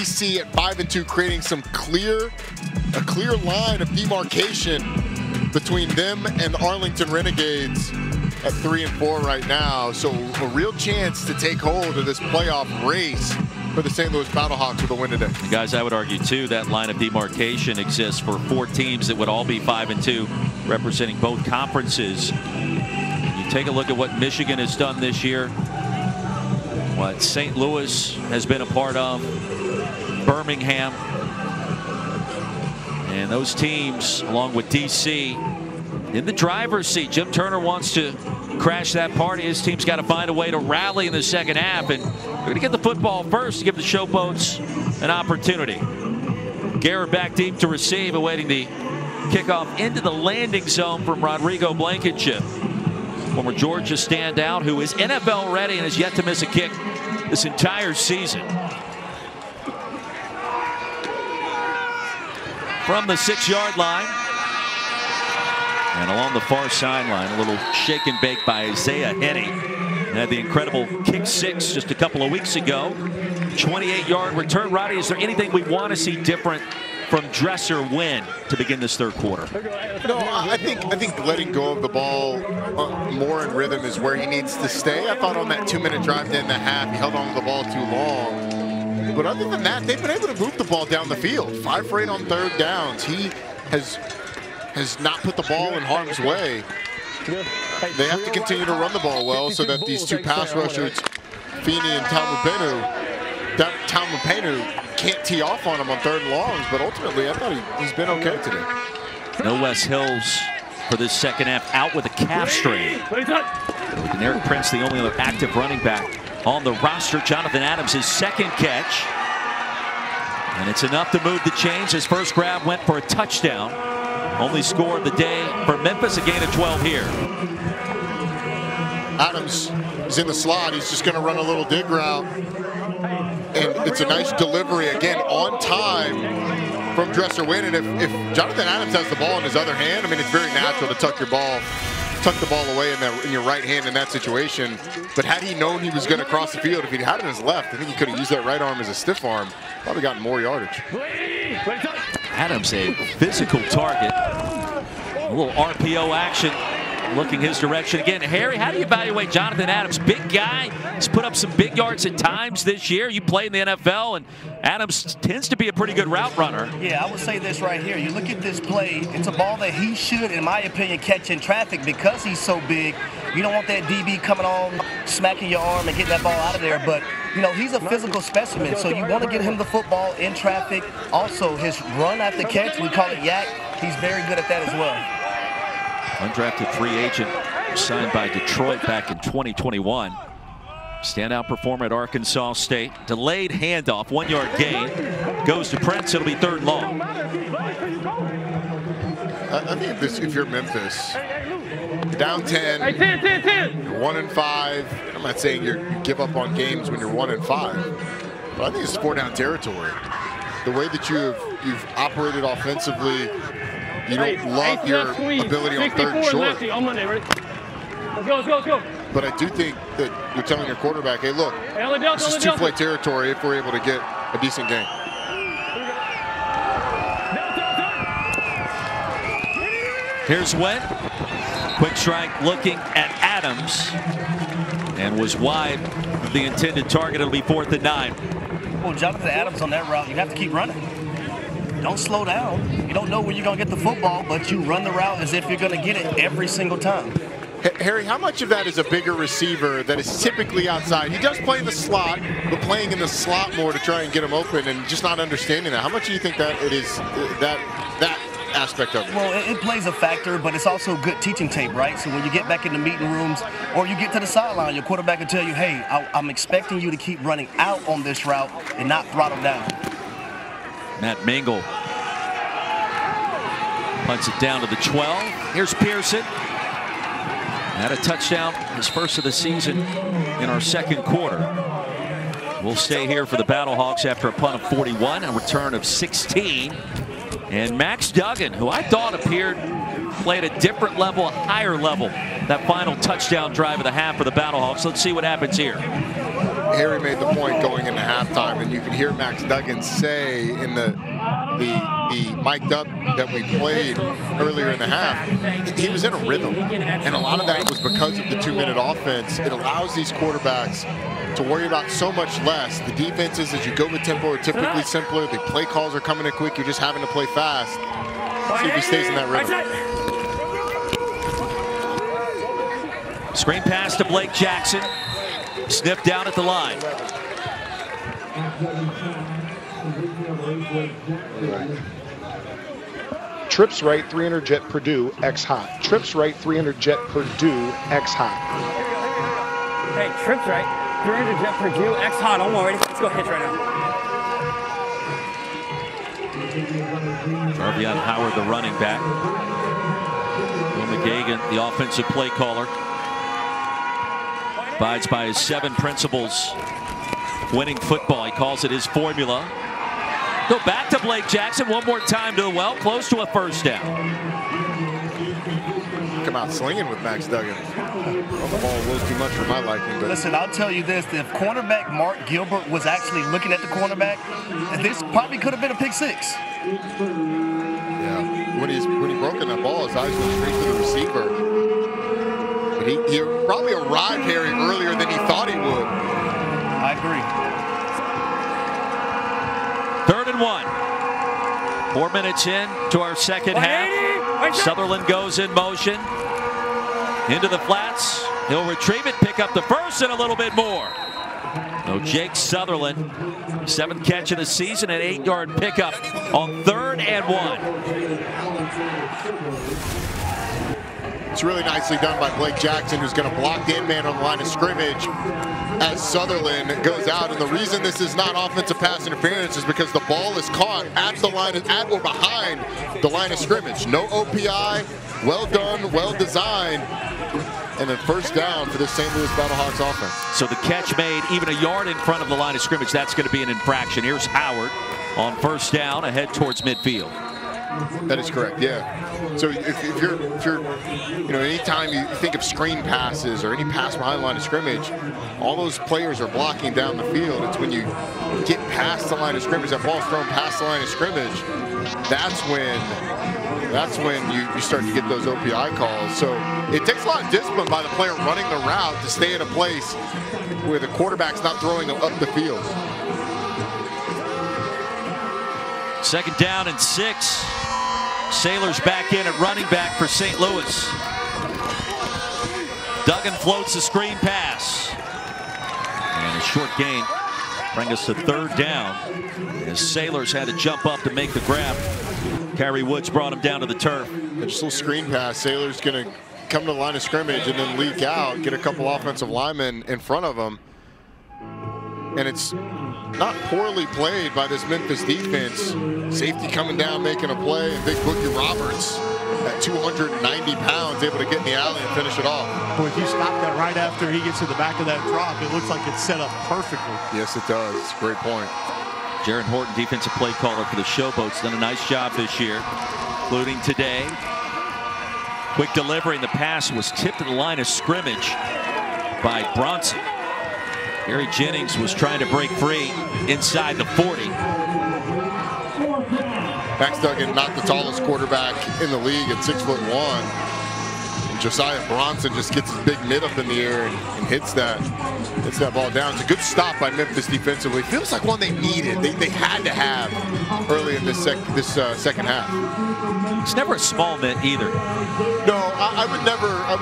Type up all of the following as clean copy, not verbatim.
DC at 5-2, creating a clear line of demarcation between them and the Arlington Renegades at 3-4 right now. So a real chance to take hold of this playoff race for the St. Louis Battlehawks with a win today. Guys, I would argue too that line of demarcation exists for 4 teams that would all be 5-2, representing both conferences. You take a look at what Michigan has done this year, what St. Louis has been a part of, Birmingham, and those teams along with DC in the driver's seat. Jim Turner wants to crash that party. His team's got to find a way to rally in the second half, and we're going to get the football first to give the Showboats an opportunity. Garrett back deep to receive, awaiting the kickoff into the landing zone from Rodrigo Blankenship, former Georgia standout who is NFL ready and has yet to miss a kick this entire season. From the 6-yard line. And along the far sideline, a little shake and bake by Isaiah Henney. Had the incredible kick 6 just a couple of weeks ago. 28-yard return. Roddy, is there anything we want to see different from Dresser Wynn to begin this third quarter? No, I think letting go of the ball more in rhythm is where he needs to stay. I thought on that 2-minute drive to end the half, he held on to the ball too long. But other than that, they've been able to move the ball down the field. 5 for 8 on third downs. He has not put the ball in harm's way. They have to continue to run the ball well so that these 2 pass rushers, Feeney and Talmupenu, can't tee off on him on 3rd and longs. But ultimately, I thought he's been okay today. No Wes Hills for this second half, out with a calf strain. And Eric Prince, the only other active running back on the roster. Jonathan Adams, his second catch. And it's enough to move the chains. His first grab went for a touchdown. Only score of the day for Memphis, a gain of 12 here. Adams is in the slot. He's just going to run a little dig route. And it's a nice delivery, again, on time from Dresser Wynn. And if Jonathan Adams has the ball in his other hand, I mean, it's very natural to tuck the ball away in your right hand in that situation. But had he known he was going to cross the field, if he had it in his left, I think he could have used that right arm as a stiff arm. Probably gotten more yardage. Adams, a physical target. A little RPO action looking his direction again. Harry, how do you evaluate Jonathan Adams? Big guy. He's put up some big yards at times this year. You play in the NFL, and Adams tends to be a pretty good route runner. Yeah, I would say this right here. You look at this play, it's a ball that he should, in my opinion, catch in traffic because he's so big. You don't want that DB coming on, smacking your arm and getting that ball out of there. But, you know, he's a physical specimen, so you want to get him the football in traffic. Also, his run after catch, we call it yak, he's very good at that as well. Undrafted free agent signed by Detroit back in 2021. Standout performer at Arkansas State. Delayed handoff, 1-yard gain. Goes to Prince. It'll be 3rd and long. I think if you're Memphis, down 10, you're 1-5. I'm not saying you give up on games when you're 1-5, but I think it's 4-down territory. The way that you've operated offensively, you don't love your ability on 3rd and short. Let's go. But I do think that you're telling your quarterback, hey, look, this is 2-play territory if we're able to get a decent game. Here's Wynn. Quick strike looking at Adams. And was wide of the intended target. It'll be 4th and 9. Well, Jonathan Adams on that route, you have to keep running. Don't slow down. You don't know where you're going to get the football, but you run the route as if you're going to get it every single time. Harry, how much of that is a bigger receiver that is typically outside? He does play in the slot, but playing in the slot more to try and get him open and just not understanding that. How much do you think that it is that aspect of it? Well, it plays a factor, but it's also good teaching tape, right? So when you get back in the meeting rooms or you get to the sideline, your quarterback will tell you, hey, I'm expecting you to keep running out on this route and not throttle down. Matt Mingle punts it down to the 12. Here's Pearson. Had a touchdown, his first of the season in our 2nd quarter. We'll stay here for the Battlehawks after a punt of 41, a return of 16. And Max Duggan, who I thought played a different level, a higher level, that final touchdown drive of the half for the Battlehawks. Let's see what happens here. Harry made the point going into halftime, and you can hear Max Duggan say in the mic'd up that we played earlier in the half, he was in a rhythm. And a lot of that was because of the 2-minute offense. It allows these quarterbacks to worry about so much less. The defenses, as you go with tempo, are typically simpler. The play calls are coming in quick. You're just having to play fast. See if he stays in that rhythm. Screen pass to Blake Jackson. Sniffed down at the line. Trips right, 300 jet Purdue, X hot. Trips right, 300 jet Purdue, X hot. Hey, trips right, 300 jet Purdue, X hot. I'm already. Let's go hitch right now. Jarvion Howard, the running back. Will McGagan, the offensive play caller. Abides by his 7 principles. Winning football, he calls it his formula. Go back to Blake Jackson one more time to the well, close to a first down. Come out slinging with Max Duggan. Well, the ball was too much for my liking. But listen, I'll tell you this: if cornerback Mark Gilbert was actually looking at the cornerback, this probably could have been a pick 6. Yeah, when he broke in that ball, his eyes went straight to the receiver. But he probably arrived, Harry, earlier than he thought he would. I agree. 3rd and 1. 4 minutes in to our second half. Sutherland goes in motion. Into the flats. He'll retrieve it, pick up the first and a little bit more. So Jake Sutherland, 7th catch of the season, an 8-yard pickup on 3rd and 1. It's really nicely done by Blake Jackson, who's going to block the in-man on the line of scrimmage as Sutherland goes out. And the reason this is not offensive pass interference is because the ball is caught at the line, at or behind the line of scrimmage. No OPI, well done, well designed. And then first down for the St. Louis Battlehawks offense. So the catch made even a yard in front of the line of scrimmage, that's going to be an infraction. Here's Howard on first down, ahead towards midfield. That is correct, yeah. So if you're, you know, anytime you think of screen passes or any pass behind the line of scrimmage, all those players are blocking down the field. It's when you get past the line of scrimmage, that ball's thrown past the line of scrimmage, that's when you start to get those OPI calls. So it takes a lot of discipline by the player running the route to stay in a place where the quarterback's not throwing them up the field. 2nd down and 6. Sailors back in at running back for St. Louis. Duggan floats the screen pass. And a short gain bring us to 3rd down. As Sailors had to jump up to make the grab. Kyrie Woods brought him down to the turf. Just a little screen pass. Sailors going to come to the line of scrimmage and then leak out, get a couple offensive linemen in front of them. And it's not poorly played by this Memphis defense. Safety coming down, making a play, and big Boogie Roberts at 290 pounds able to get in the alley and finish it off. Boy, if you stop that right after he gets to the back of that drop, it looks like it's set up perfectly. Yes, it does. It's a great point. Jaron Horton, defensive play caller for the Showboats, done a nice job this year, including today. Quick delivery, and the pass was tipped to the line of scrimmage by Bronson. Gary Jennings was trying to break free inside the 40. Max Duggan, not the tallest quarterback in the league at 6'1". And Josiah Bronson just gets his big mid up in the air and hits that ball down. It's a good stop by Memphis defensively. Feels like one they needed. They had to have early in this second half. It's never a small mitt either. No, I would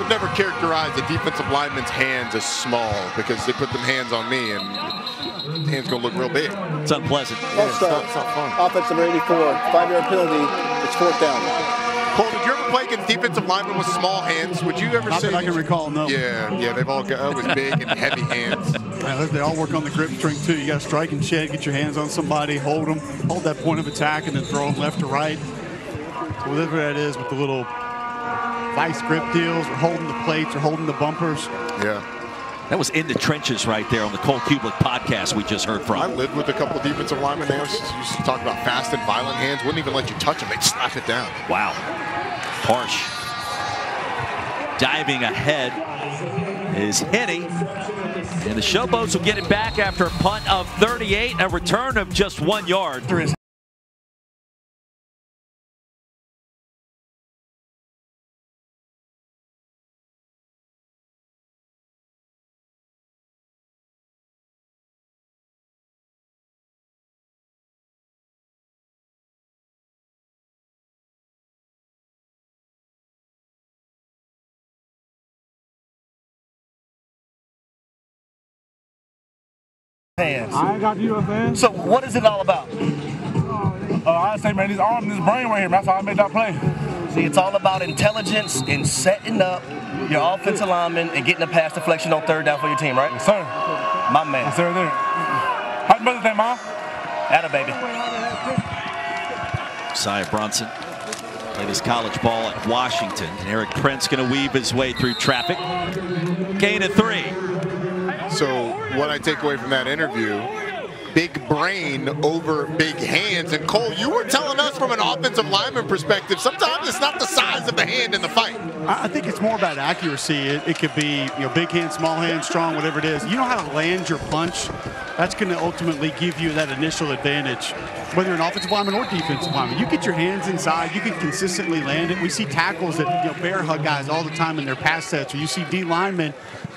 never characterize a defensive lineman's hands as small because they put them hands on me and hands gonna look real big. It's unpleasant. Yeah, it's not fun. Offense number 84, 5-yard penalty. It's 4th down. Cole, did you ever play against defensive linemen with small hands? Would you ever Not say? that I can recall, no. Yeah, they've all got always big and heavy hands. Yeah, they all work on the grip string too. You got to strike and shed, get your hands on somebody, hold them, hold that point of attack, and then throw them left to right. So whatever that is with the little vice grip deals, or holding the plates, or holding the bumpers. Yeah. That was In the Trenches right there on the Cole Kublik podcast we just heard from. I lived with a couple of defensive linemen. They used to talk about fast and violent hands. Wouldn't even let you touch them. They'd slap it down. Wow. Harsh. Diving ahead. is Henny. And the Showboats will get it back after a punt of 38, a return of just 1 yard. Hands. I ain't got you, man. So what is it all about? I say, man, these arms and this brain right here, man, that's how I made that play. See, it's all about intelligence and setting up your offensive lineman and getting a pass deflection on 3rd down for your team, right? Yes, sir. My man. Yes, sir, there. Happy birthday, Mom. Atta baby. Josiah Bronson played his college ball at Washington. And Eric Prince going to weave his way through traffic. Gain of 3. So what I take away from that interview, big brain over big hands. And Cole, you were telling us from an offensive lineman perspective, sometimes it's not the size of the hand in the fight. I think it's more about accuracy. It could be, big hand, small hand, strong, whatever it is. You know how to land your punch. That's going to ultimately give you that initial advantage, whether you're an offensive lineman or defensive lineman. You get your hands inside, you can consistently land it. We see tackles that bear hug guys all the time in their pass sets, or you see D linemen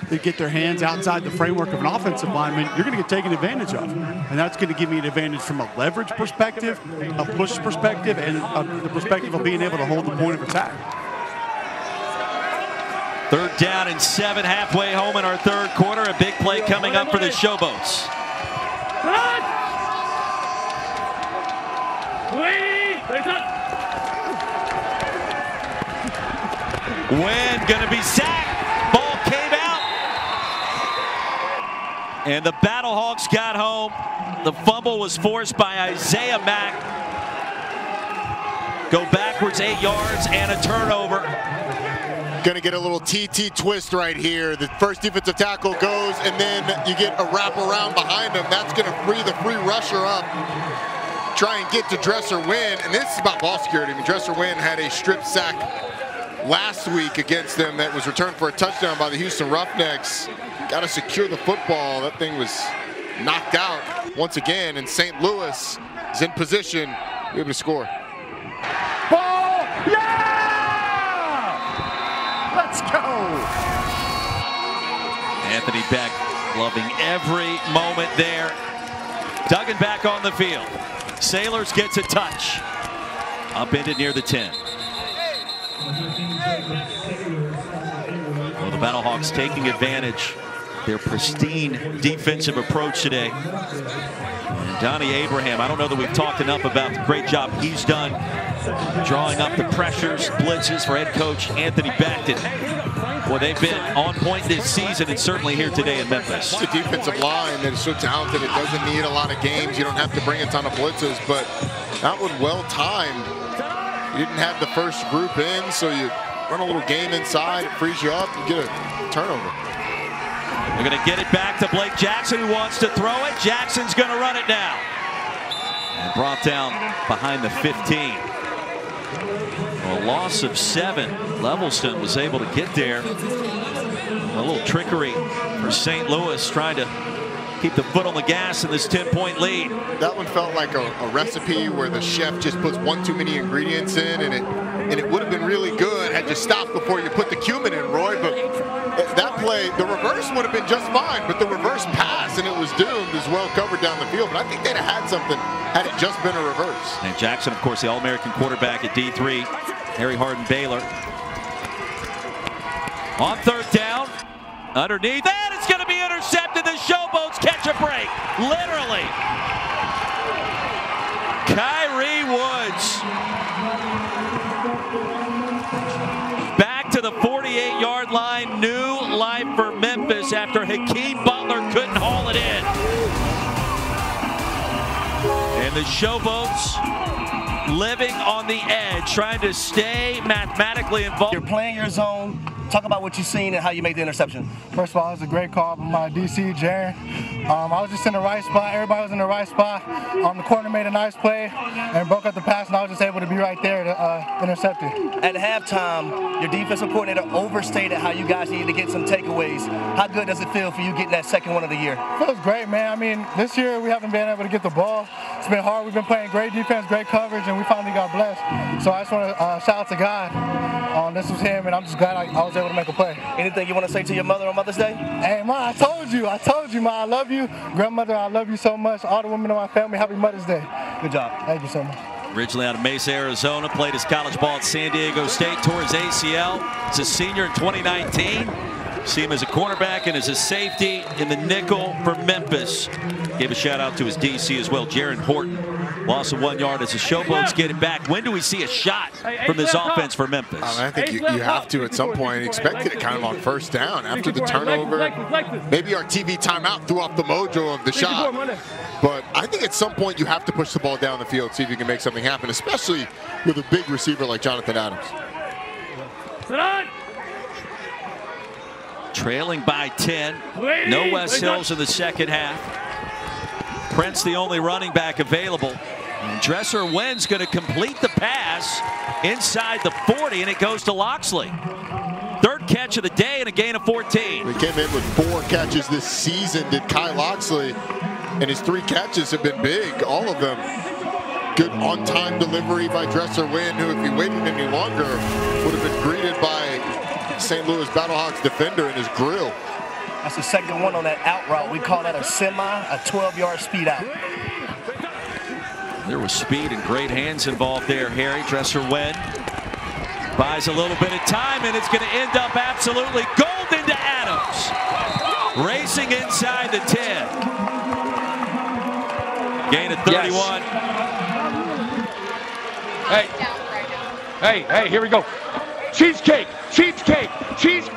that get their hands outside the framework of an offensive lineman. You're going to get taken advantage of, and that's going to give me an advantage from a leverage perspective, a push perspective, and the perspective of being able to hold the point of attack. 3rd down and 7, halfway home in our 3rd quarter. A big play coming up for the Showboats. Wynn gonna be sacked. Ball came out. And the Battlehawks got home. The fumble was forced by Isaiah Mack. Go backwards 8 yards and a turnover. Gonna get a little TT twist right here. The first defensive tackle goes, and then you get a wraparound behind him. That's gonna free the free rusher up. Try and get to Dresser Wynn, and this is about ball security. I mean, Dresser Wynn had a strip sack last week against them that was returned for a touchdown by the Houston Roughnecks. Got to secure the football. That thing was knocked out once again, and St. Louis is in position to be able to score. Ball! Yeah! Let's go! Anthony Beck loving every moment there. Duggan back on the field. Sailors gets a touch. Upended near the 10. Well, the Battlehawks taking advantage of their pristine defensive approach today. And Donnie Abraham, I don't know that we've talked enough about the great job he's done drawing up the pressures, blitzes for head coach Anthony Beck. Well, they've been on point this season and certainly here today in Memphis. It's a defensive line that is so talented. It doesn't need a lot of games. You don't have to bring a ton of blitzes, but that one well timed. You didn't have the first group in, so you run a little game inside. It frees you up. You get a turnover. They're going to get it back to Blake Jackson, who wants to throw it. Jackson's going to run it now. And brought down behind the 15. A loss of 7. Levelston was able to get there. A little trickery for St. Louis, trying to keep the foot on the gas in this 10-point lead. That one felt like a recipe where the chef just puts one too many ingredients in, and it would have been really good had you stopped before you put the cumin in, Roy. But that play, the reverse would have been just fine, but the reverse pass, and it was doomed, is well covered down the field. But I think they'd have had something had it just been a reverse. And Jackson, of course, the All-American quarterback at D3. Harry Hardin Baylor. On 3rd down, underneath, and it's going to be intercepted. The Showboats catch a break, literally. Kyrie Woods back to the 48-yard line. New life for Memphis after Hakeem Butler couldn't haul it in. And the Showboats living on the edge, trying to stay mathematically involved. You're playing your zone. Talk about what you've seen and how you made the interception. First of all, it was a great call by my DC, Jaron. I was just in the right spot. Everybody was in the right spot. The corner made a nice play and broke up the pass, and I was just able to be right there to intercept it. At halftime, your defensive coordinator overstated how you guys needed to get some takeaways. How good does it feel for you getting that second one of the year? It feels great, man. I mean, this year we haven't been able to get the ball. It's been hard. We've been playing great defense, great coverage, and we finally got blessed. So I just want to shout out to God. This was him, and I'm just glad I was able to make a play. Anything you want to say to your mother on Mother's Day? Hey, Ma, I told you, Ma, I love you. Grandmother, I love you so much. All the women in my family, happy Mother's Day. Good job. Thank you so much. Originally out of Mesa, Arizona, played his college ball at San Diego State, tore his ACL. He's a senior in 2019. See him as a cornerback and as a safety in the nickel for Memphis. Gave a shout out to his DC as well, Jaron Horton. Loss of 1 yard as the Showboats get it back. When do we see a shot from this offense for Memphis? I think you have to at some point. Expected it kind of on first down after the turnover. Maybe our TV timeout threw off the mojo of the shot. But I think at some point you have to push the ball down the field, see if you can make something happen, especially with a big receiver like Jonathan Adams. Trailing by 10. No West Hills in the second half. Prince the only running back available. And Dresser Wynn's going to complete the pass inside the 40, and it goes to Loxley. Third catch of the day and a gain of 14. He came in with 4 catches this season, did Kai Loxley, and his 3 catches have been big, all of them. Good on-time delivery by Dresser Wynn, who if he waited any longer would have been greeted by St. Louis Battlehawks defender in his grill. That's the second one on that out route. We call that a semi, a 12-yard speed out. There was speed and great hands involved there, Harry. Dresser Wynn buys a little bit of time, and it's going to end up absolutely golden to Adams. Racing inside the 10. Gain of 31. Yes. Hey, here we go. Cheesecake, cheesecake, cheesecake,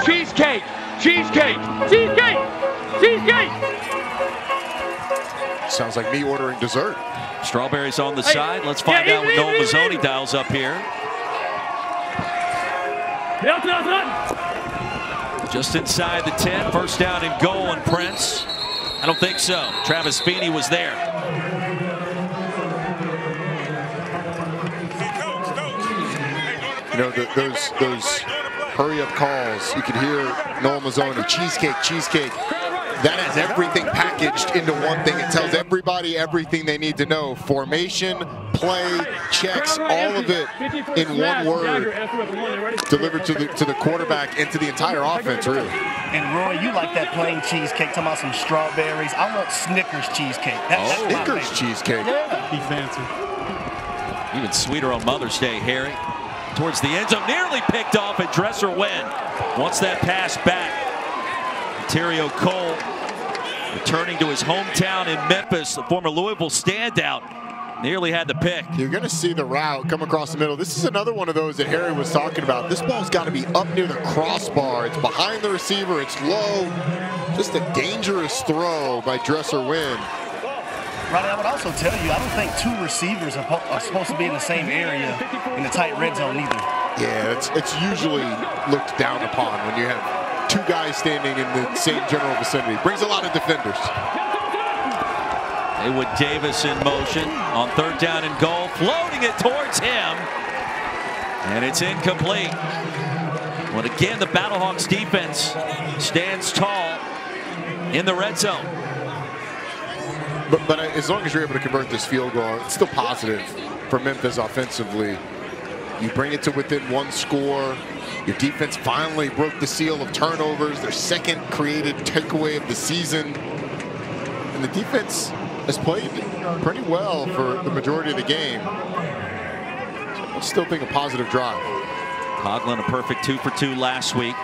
cheesecake, cheesecake, cheesecake. Sounds like me ordering dessert. Strawberries on the side. Let's find out what Noel Mazzoni dials up here. Just inside the 10, first down and goal on Prince. I don't think so. Travis Feeney was there. You know, those hurry-up calls, you could hear Noel Mazzoni, cheesecake, cheesecake. That has everything packaged into one thing. It tells everybody everything they need to know. Formation, play, checks, all of it in one word, delivered to the quarterback and to the entire offense, really. And Roy, you like that plain cheesecake, talking about some strawberries. I want Snickers cheesecake. That's Snickers cheesecake. Yeah. Be fancy. Even sweeter on Mother's Day, Harry. Towards the end zone, nearly picked off, and Dresser Wynn wants that pass back. Ontario Cole returning to his hometown in Memphis, the former Louisville standout, nearly had the pick. You're going to see the route come across the middle. This is another one of those that Harry was talking about. This ball's got to be up near the crossbar. It's behind the receiver. It's low. Just a dangerous throw by Dresser Wynn. Ronnie, I would also tell you, I don't think 2 receivers are supposed to be in the same area in the tight red zone either. Yeah, it's usually looked down upon when you have 2 guys standing in the same general vicinity. Brings a lot of defenders. Haywood Davis in motion on third down and goal, floating it towards him, and it's incomplete. Well, again, the Battlehawks defense stands tall in the red zone. But as long as you're able to convert this field goal, it's still positive for Memphis offensively. You bring it to within 1 score. Your defense finally broke the seal of turnovers, their second created takeaway of the season. And the defense has played pretty well for the majority of the game. So I still think a positive drive. Coughlin a perfect 2 for 2 last week.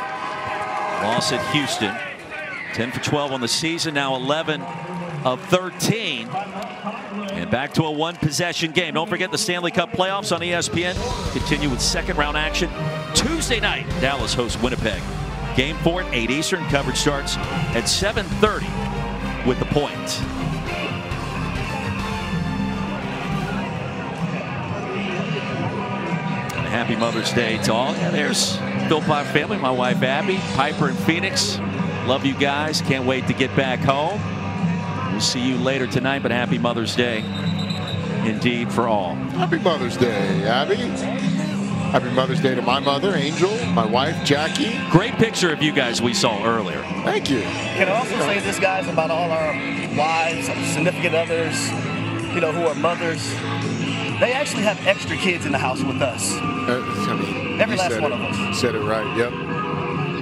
Loss at Houston. 10 for 12 on the season, now 11 of 13. And back to a 1-possession game. Don't forget the Stanley Cup playoffs on ESPN. Continue with second-round action Tuesday night. Dallas hosts Winnipeg. Game 4 at 8 Eastern. Coverage starts at 7:30 with the point. And a happy Mother's Day to all. Yeah, there's Philpott family, my wife Abby, Piper and Phoenix. Love you guys. Can't wait to get back home. We'll see you later tonight, but happy Mother's Day indeed for all. Happy Mother's Day, Abby. Happy Mother's Day to my mother, Angel, my wife, Jackie. Great picture of you guys we saw earlier. Thank you. Can I also say this, guys, about all our wives, significant others, you know, who are mothers? They actually have extra kids in the house with us. I mean, every last one of us. You said it right, yep.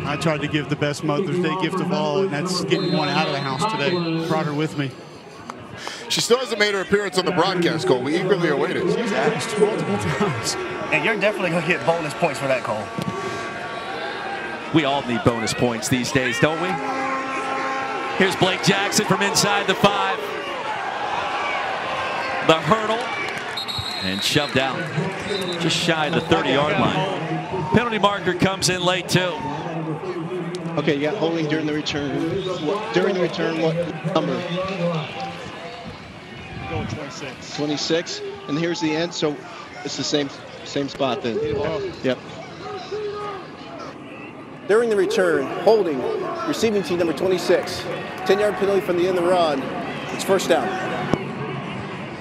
I tried to give the best Mother's Day gift of all, and that's getting one out of the house today. Brought her with me. She still hasn't made her appearance on the broadcast, Cole. We eagerly await it. She's asked multiple times. And you're definitely going to get bonus points for that, Cole. We all need bonus points these days, don't we? Here's Blake Jackson from inside the 5. The hurdle. And shoved out. Just shy of the 30-yard line. Penalty marker comes in late, too. Okay, yeah, holding during the return. During the return, what number? Going 26. 26. And here's the end, so it's the same spot then. Yep. During the return, holding, receiving team number 26. 10-yard penalty from the end of the run. It's first down.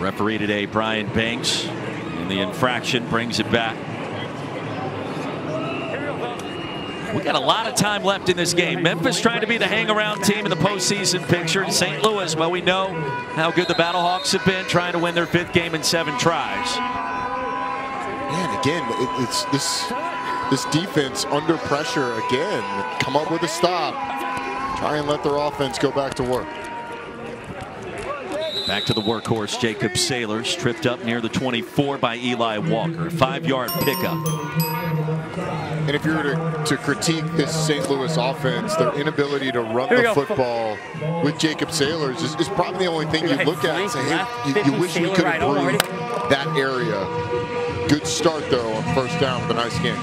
Referee today, Brian Banks, and the infraction brings it back. We got a lot of time left in this game. Memphis trying to be the hang-around team in the postseason picture. In St. Louis, well, we know how good the Battlehawks have been trying to win their 5th game in 7 tries. Man, again, it's this defense under pressure again. Come up with a stop. Try and let their offense go back to work. Back to the workhorse, Jacob Sailors, tripped up near the 24 by Eli Walker. 5-yard pickup. And if you were to critique this St. Louis offense, their inability to run the football with Jacob Sailors is probably the only thing you look at and say, hey, you wish we could have improved that area. Good start, though, on first down with a nice game.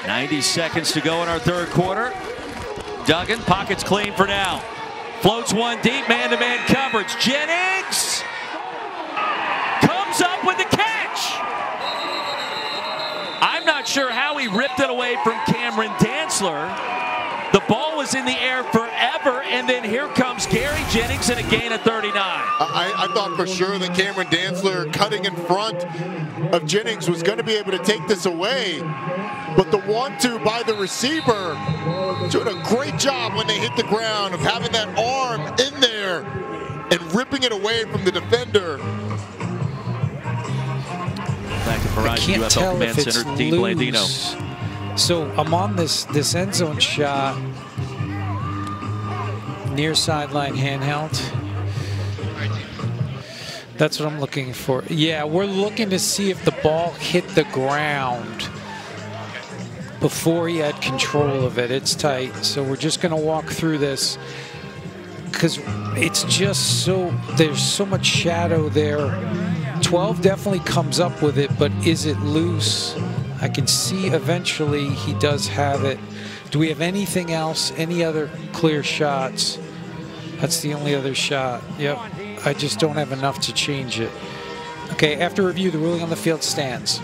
.90 seconds to go in our 3rd quarter. Duggan, pockets clean for now. Floats one deep, man-to-man coverage. Jennings comes up with the catch. I'm not sure how he ripped it away from Cameron Dantzler. The ball was in the air forever, and then here comes Gary Jennings and a gain of 39. I thought for sure that Cameron Dantzler cutting in front of Jennings was going to be able to take this away. But the 1-2 by the receiver doing a great job when they hit the ground of having that arm in there and ripping it away from the defender. Back to Verizon UFL Command Center, Dean Blandino. So I'm on this end zone shot, near sideline handheld. That's what I'm looking for. Yeah, we're looking to see if the ball hit the ground before he had control of it. It's tight, so we're just going to walk through this because it's just so, there's so much shadow there. 12 definitely comes up with it, but is it loose? I can see eventually he does have it. Do we have anything else? Any other clear shots? That's the only other shot. Yep. I just don't have enough to change it. Okay, after review, the ruling on the field stands.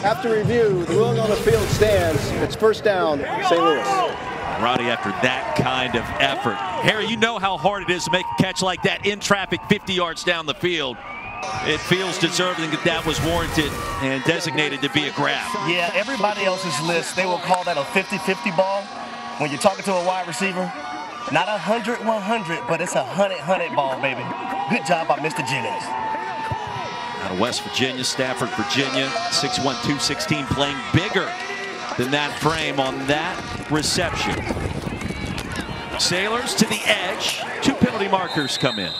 After review, the ruling on the field stands. It's first down, St. Louis. Rowdy, after that kind of effort. Harry, you know how hard it is to make a catch like that in traffic 50 yards down the field. It feels deserving that that was warranted and designated to be a grab. Yeah, everybody else's list, they will call that a 50-50 ball. When you're talking to a wide receiver, not 100-100, but it's a 100-100 ball, baby. Good job by Mr. Jennings. Out of West Virginia, Stafford, Virginia, 6'1", 216, playing bigger than that frame on that reception. Sailors to the edge. 2 penalty markers come in.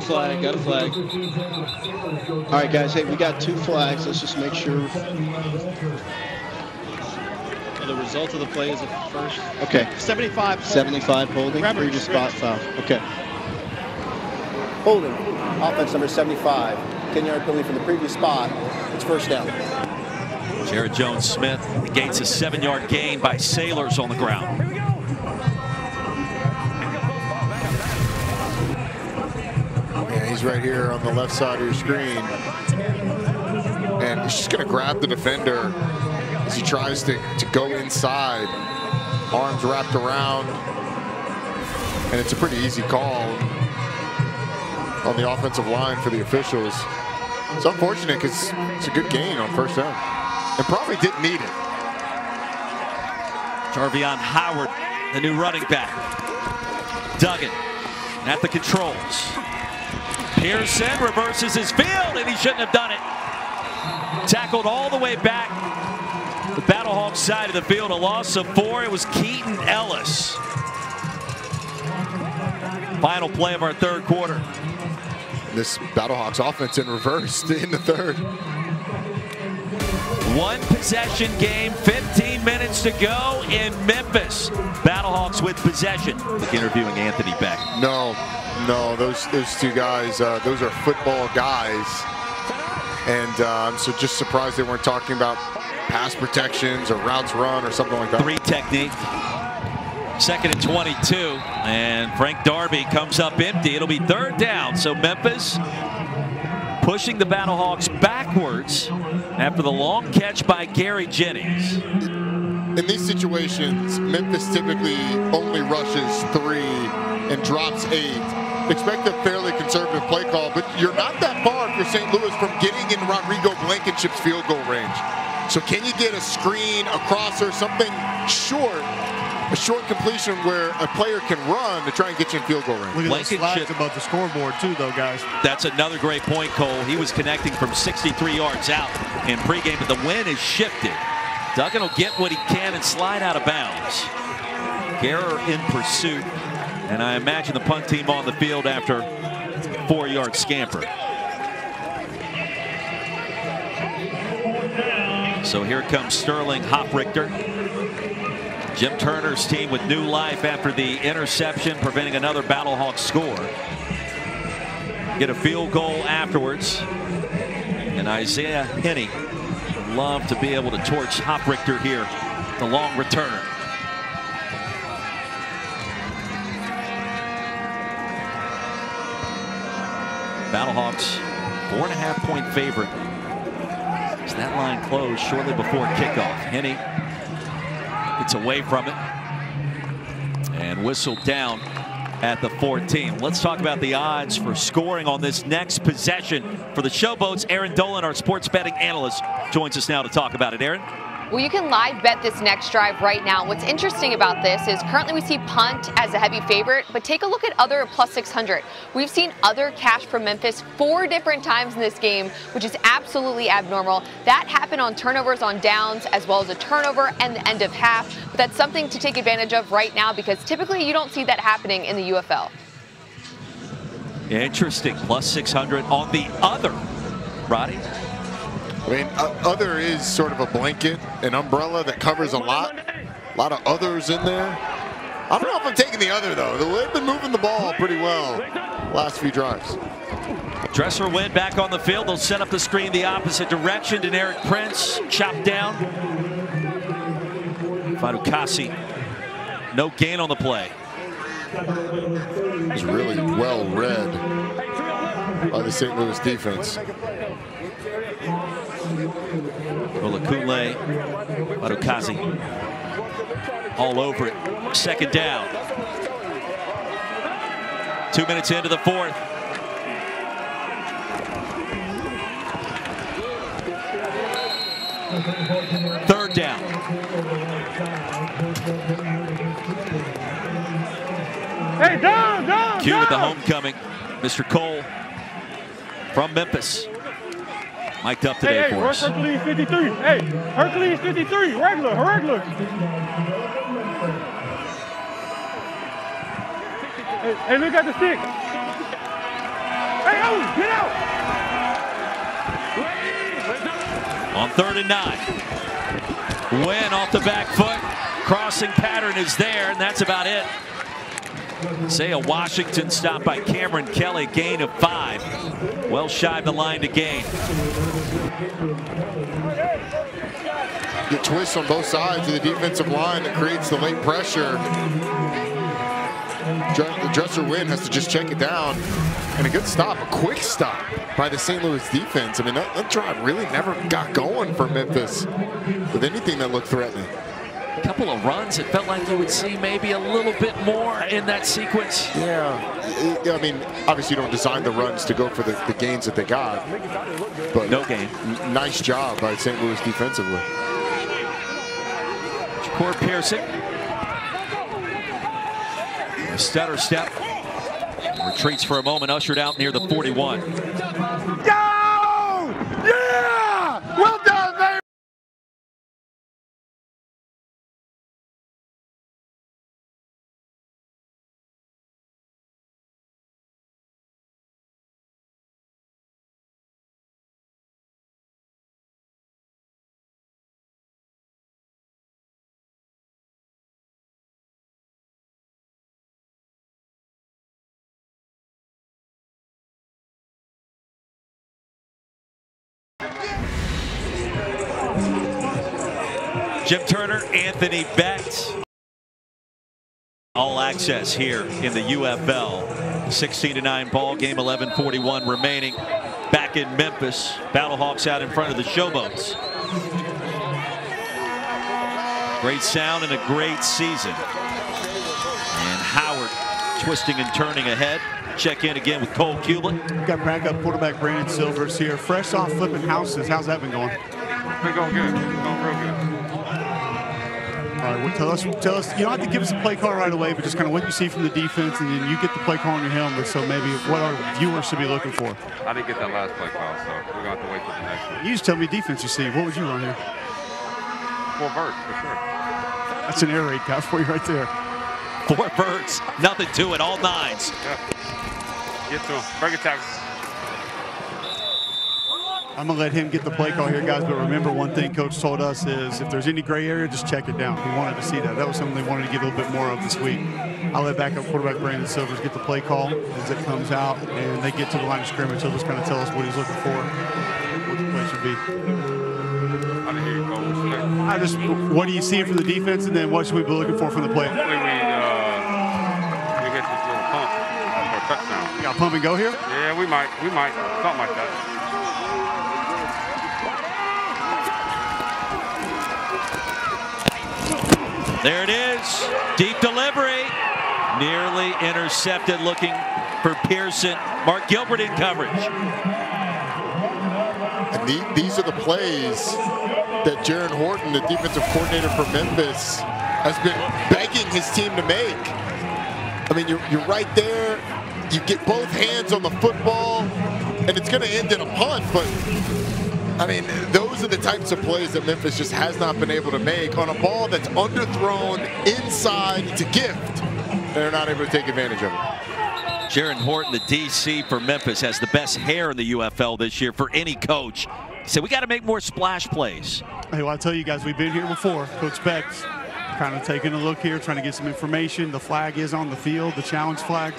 Flag, got a flag. All right, guys, hey, we got 2 flags. Let's just make sure. Well, the result of the play is a first. Okay. 75. 75 holding. Previous spot foul. Okay. Holding. Offense number 75. 10-yard penalty from the previous spot. It's first down. Jared Jones-Smith negates a 7-yard gain by Sailors on the ground. He's right here on the left side of your screen. And he's just going to grab the defender as he tries to go inside. Arms wrapped around. And it's a pretty easy call on the offensive line for the officials. It's unfortunate because it's a good gain on first down. And probably didn't need it. Jarvion Howard, the new running back. Duggan at the controls. Pearson reverses his field, and he shouldn't have done it. Tackled all the way back. The Battlehawks side of the field, a loss of 4. It was Keaton Ellis. Final play of our third quarter. This Battlehawks offense in reverse in the third. One possession game, 15 minutes to go in Memphis. Battlehawks with possession. Like interviewing Anthony Beck. No, those two guys, those are football guys. And I'm so just surprised they weren't talking about pass protections or routes run or something like that. 3 technique. 2nd and 22. And Frank Darby comes up empty. It'll be 3rd down. So Memphis pushing the Battlehawks backwards after the long catch by Gary Jennings. In these situations, Memphis typically only rushes 3 and drops 8. Expect a fairly conservative play call, but you're not that far if you're St. Louis from getting in Rodrigo Blankenship's field goal range. So can you get a screen, a crosser, something short, a short completion where a player can run to try and get you in field goal range? Look at those flags above the scoreboard too, though, guys. That's another great point, Cole. He was connecting from 63 yards out in pregame, but the wind is shifted. Duggan will get what he can and slide out of bounds. Guerra in pursuit, and I imagine the punt team on the field after a 4-yard scamper. So here comes Sterling Hoprichter. Jim Turner's team with new life after the interception, preventing another Battlehawks score. Get a field goal afterwards. And Isaiah Henney would love to be able to torch Hoprichter here, the long returner. Battlehawks 4.5-point favorite. So that line closed shortly before kickoff. Henney gets away from it and whistled down at the 14. Let's talk about the odds for scoring on this next possession for the Showboats. Aaron Dolan, our sports betting analyst, joins us now to talk about it. Aaron? Well, you can live bet this next drive right now. What's interesting about this is currently we see punt as a heavy favorite, but take a look at other +600. We've seen other cash from Memphis 4 different times in this game, which is absolutely abnormal. That happened on turnovers on downs as well as a turnover and the end of half. But that's something to take advantage of right now because typically you don't see that happening in the UFL. Interesting. +600 on the other. Roddy? I mean, other is sort of a blanket, an umbrella that covers a lot of others in there. I don't know if I'm taking the other, though. They've been moving the ball pretty well last few drives. Dresser win back on the field. They'll set up the screen the opposite direction. Deneric Prince chopped down. Fadukasi, no gain on the play. It was really well read by the St. Louis defense. Olakule, Fadukasi, all over it. 2nd down. 2 minutes into the 4th. Third down. Hey, down. Cue with the homecoming. Mr. Cole from Memphis. Mic'd up today for us. Hercules 53. Hey, Hercules 53. Regular. Hey, look at the stick. Hey, get out. On 3rd and 9. Win off the back foot. Crossing pattern is there, and that's about it. Isaiah Washington stopped by Cameron Kelly, gain of 5. Well shy of the line to gain. The twist on both sides of the defensive line that creates the late pressure. Dresser Wynn has to just check it down. And a good stop, a quick stop by the St. Louis defense. I mean, that drive really never got going for Memphis with anything that looked threatening. A couple of runs, it felt like you would see maybe a little bit more in that sequence. Yeah, I mean, obviously you don't design the runs to go for the gains that they got. But no gain. Nice job by St. Louis defensively. Jacour Pearson. A stutter step. Retreats for a moment, ushered out near the 41. Go! Yeah! Well done, baby! Jim Turner, Anthony Becht. All access here in the UFL. 16-9 ball game, 11:41 remaining. Back in Memphis. Battlehawks out in front of the Showboats. Great sound and a great season. And Howard twisting and turning ahead. Check in again with Cole Kublik. We've got backup quarterback Brandon Silvers here. Fresh off flipping houses. How's that been going? Been going good. Going real good. All right, well, tell us. You don't have to give us a play call right away, but just kind of what you see from the defense, and then you get the play call on your helmet. So maybe what our viewers should be looking for. I didn't get that last play call, so we're going to have to wait for the next one. You just tell me defense you see. What would you run here? 4 birds, for sure. That's an air raid guy for you right there. 4 birds, nothing to it, all 9s. Yeah. Get to him. Break attack. I'm going to let him get the play call here, guys. But remember, one thing Coach told us is if there's any gray area, just check it down. He wanted to see that. That was something they wanted to get a little bit more of this week. I'll let backup quarterback Brandon Silvers get the play call as it comes out, and they get to the line of scrimmage. He'll just kind of tell us what he's looking for, what the play should be. I didn't hear you, Coach. What do you see from the defense, and then what should we be looking for from the play? Hopefully we get this little pump for a touchdown. You got pump and go here? Yeah, we might. Something like that. There it is. Deep delivery. Nearly intercepted, looking for Pearson. Mark Gilbert in coverage. And these are the plays that Jaron Horton, the defensive coordinator for Memphis, has been begging his team to make. I mean, you're right there. You get both hands on the football, and it's going to end in a punt, but I mean, those are the types of plays that Memphis just has not been able to make on a ball that's underthrown inside. It's a gift. They're not able to take advantage of it. Jaron Horton, the DC for Memphis, has the best hair in the UFL this year for any coach. He said, we got to make more splash plays. Hey, well, I'll tell you guys, we've been here before. Coach Becht's kind of taking a look here, trying to get some information. The flag is on the field, the challenge flag.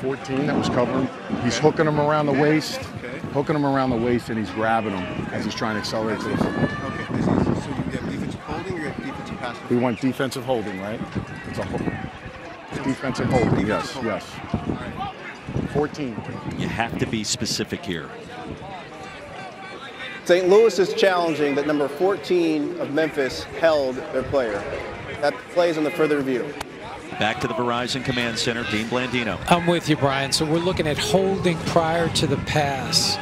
14 that was covering. He's hooking him around the waist. Hooking him around the waist, and he's grabbing him as he's trying to accelerate to the front. Okay, so you get defensive holding or you get defensive pass? We want defensive holding, right? It's a defensive holding, yes. All right. 14. You have to be specific here. St. Louis is challenging that number 14 of Memphis held their player. That plays on the further review. Back to the Verizon Command Center, Dean Blandino. I'm with you, Brian. So we're looking at holding prior to the pass.